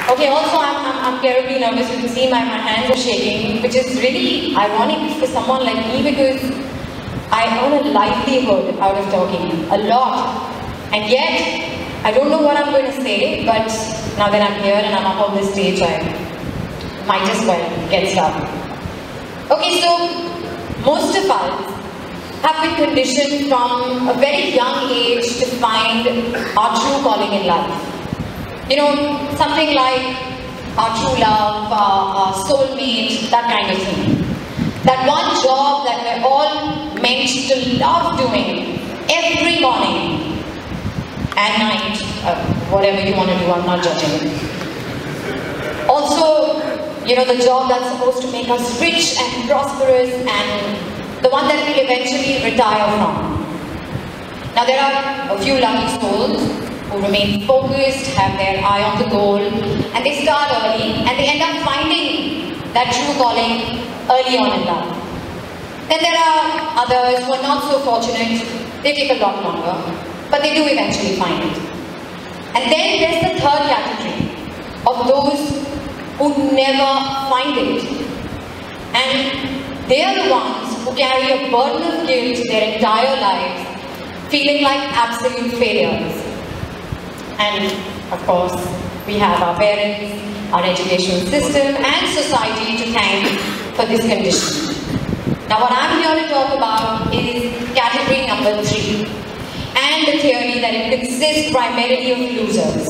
Okay, also I'm terribly nervous. You can see my hands are shaking, which is really ironic for someone like me because I earn a livelihood out of talking, a lot. And yet, I don't know what I'm going to say, but now that I'm here and I'm up on this stage, I might as well get started. Okay, so most of us have been conditioned from a very young age to find our true calling in life. You know, something like our true love, our soulmate, that kind of thing. That one job that we're all meant to love doing every morning and night, whatever you want to do, I'm not judging. Also, you know, the job that's supposed to make us rich and prosperous and the one that we'll eventually retire from. Now there are a few lucky souls who remain focused, have their eye on the goal, and they start early, and they end up finding that true calling early on in life. Then there are others who are not so fortunate, they take a lot longer, but they do eventually find it. And then there's the third category of those who never find it. And they are the ones who carry a burden of guilt their entire lives, feeling like absolute failures. And of course, we have our parents, our educational system and society to thank for this condition. Now what I'm here to talk about is category number 3 and the theory that it consists primarily of losers.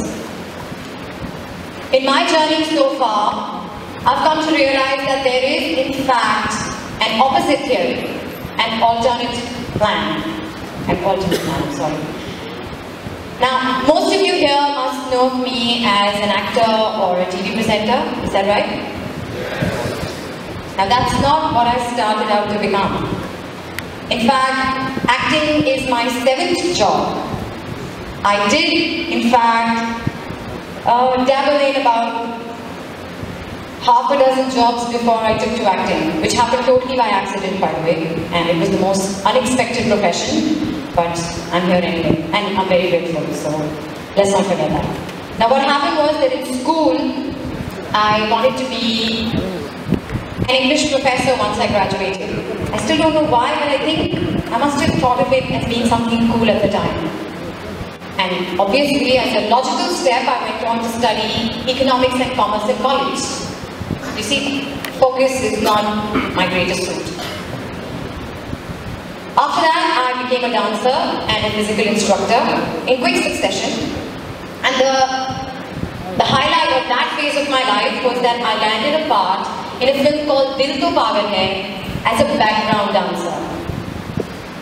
In my journey so far, I've come to realize that there is in fact an opposite theory, an alternate plan. Now, most of you here must know of me as an actor or a TV presenter, is that right? Now that's not what I started out to become. In fact, acting is my 7th job. I did, in fact, dabble in about half a dozen jobs before I took to acting, which happened totally by accident, by the way, and it was the most unexpected profession. But I'm here anyway, and I'm very grateful, so let's not forget that. Now what happened was that in school, I wanted to be an English professor once I graduated. I still don't know why, but I think I must have thought of it as being something cool at the time. And obviously, as a logical step, I went on to study economics and commerce at college. You see, focus is not my greatest suit. After that, I became a dancer and a physical instructor in quick succession. And the highlight of that phase of my life was that I landed a part in a film called Dil To Pagal Hai as a background dancer.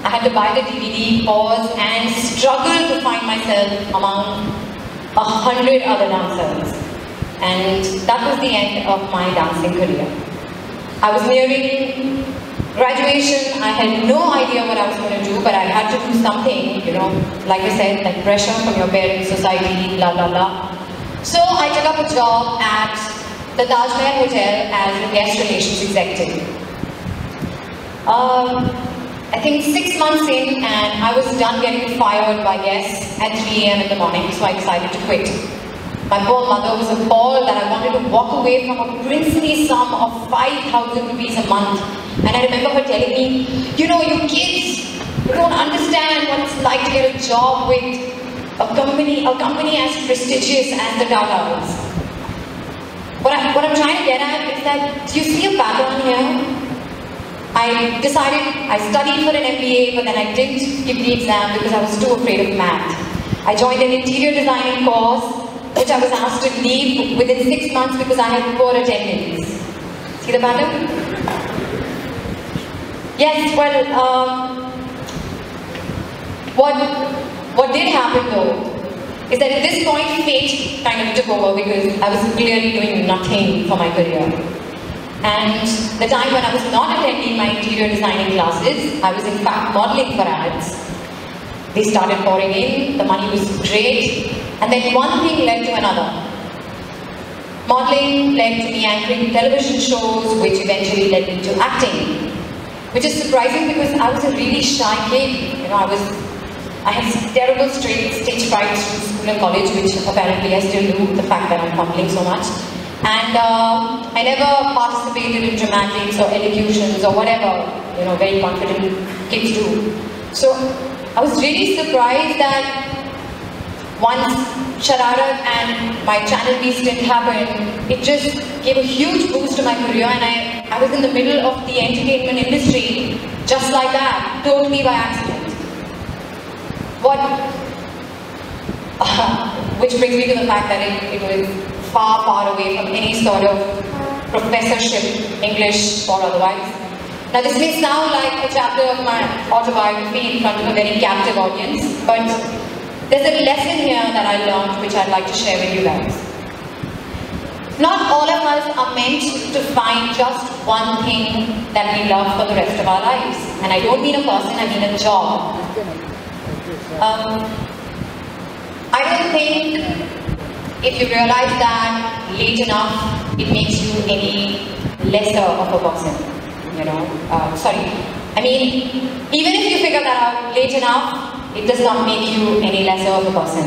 I had to buy the DVD, pause, and struggle to find myself among 100 other dancers. And that was the end of my dancing career. I was nearing graduation. I had no idea what I was going to do, but I had to do something, you know, like I said, like pressure from your parents, society, blah, blah, blah. So I took up a job at the Taj Mahal Hotel as a guest relations executive. I think 6 months in, and I was done getting fired by guests at 3 AM in the morning, so I decided to quit. My poor mother was appalled that I wanted to walk away from a princely sum of 5,000 rupees a month. And I remember her telling me, you know, you kids, you don't understand what it's like to get a job with a company as prestigious as the Tatas. What I'm trying to get at is that, do you see a pattern here? I studied for an MBA, but then I didn't give the exam because I was too afraid of math. I joined an interior designing course, which I was asked to leave within 6 months because I had poor attendance. See the pattern? Yes, well, what did happen though, is that at this point fate kind of took over because I was clearly doing nothing for my career. And the time when I was not attending my interior designing classes, I was in fact modeling for ads. They started pouring in, the money was great, and then one thing led to another. Modeling led to me anchoring television shows, which eventually led me to acting. Which is surprising because I was a really shy kid. You know, I had terrible stage fright through school and college, which apparently I still do, the fact that I'm fumbling so much. And I never participated in dramatics or elocutions or whatever, you know, very confident kids do. So I was really surprised that once Shararat and my Channel V stint happened, it just gave a huge boost to my career, and I was in the middle of the entertainment industry just like that, totally by accident. Which brings me to the fact that it was far, far away from any sort of professorship, English or otherwise. Now this may sound like a chapter of my autobiography in front of a very captive audience, but there's a lesson here that I learned which I'd like to share with you guys. Not all of us are meant to find just one thing that we love for the rest of our lives. And I don't mean a person, I mean a job. I don't think if you realize that late enough, it makes you any lesser of a person, you know. I mean, even if you figure that out late enough, it does not make you any lesser of a person.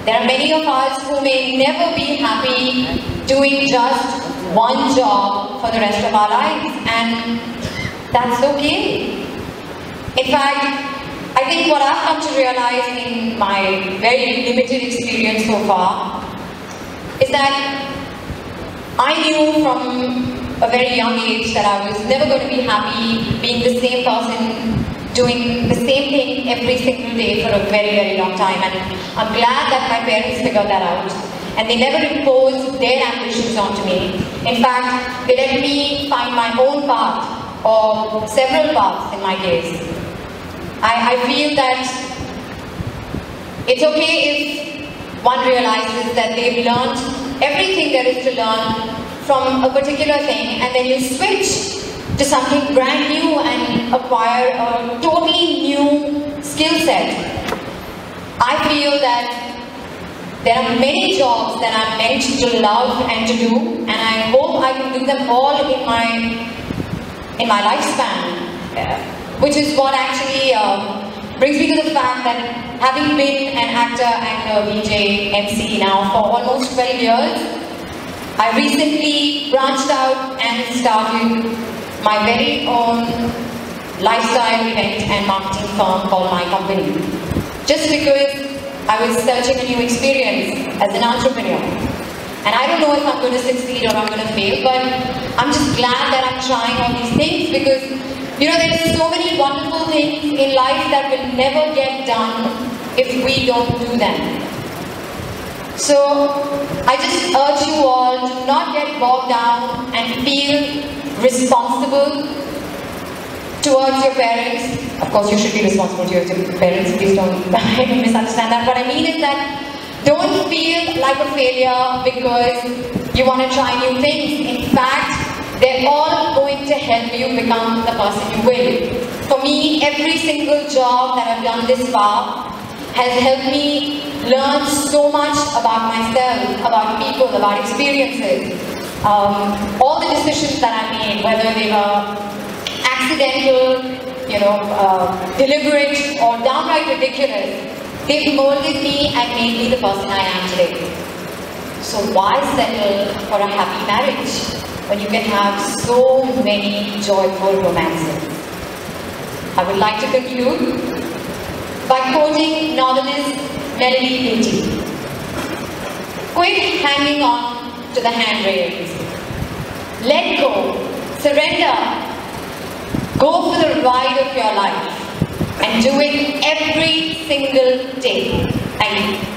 There are many of us who may never be happy doing just one job for the rest of our lives, and that's okay. In fact, I think what I've come to realize in my very limited experience so far is that I knew from a very young age that I was never going to be happy being the same person, doing the same thing every single day for a very, very long time. And I'm glad that my parents figured that out. And they never imposed their ambitions onto me. In fact, they let me find my own path, or several paths in my case. I feel that it's okay if one realizes that they've learned everything there is to learn from a particular thing, and then you switch to something brand new and acquire a totally new skill set. I feel that there are many jobs that I'm meant to love and to do, and I hope I can do them all in my lifespan. Which is what actually brings me to the fact that having been an actor and a VJ MC now for almost 12 years, I recently branched out and started my very own lifestyle event and marketing firm called My Company. Just because I was searching a new experience as an entrepreneur. And I don't know if I'm going to succeed or I'm going to fail, but I'm just glad that I'm trying all these things because, you know, there's so many wonderful things in life that will never get done if we don't do them. So, I just urge you all to not get bogged down and feel responsible towards your parents. Of course, you should be responsible towards your parents, please don't misunderstand that. What I mean is that don't feel like a failure because you want to try new things. In fact, they're all going to help you become the person you will. For me, every single job that I've done this far has helped me learn so much about myself, about people, about experiences. All the decisions that I made, whether they were accidental, you know, deliberate or downright ridiculous, they've molded me and made me the person I am today. So why settle for a happy marriage when you can have so many joyful romances? I would like to conclude by quoting novelist Melody Beattie. Quit hanging on to the handrails. Let go. Surrender. Go for the ride of your life and do it every single day. Thank you.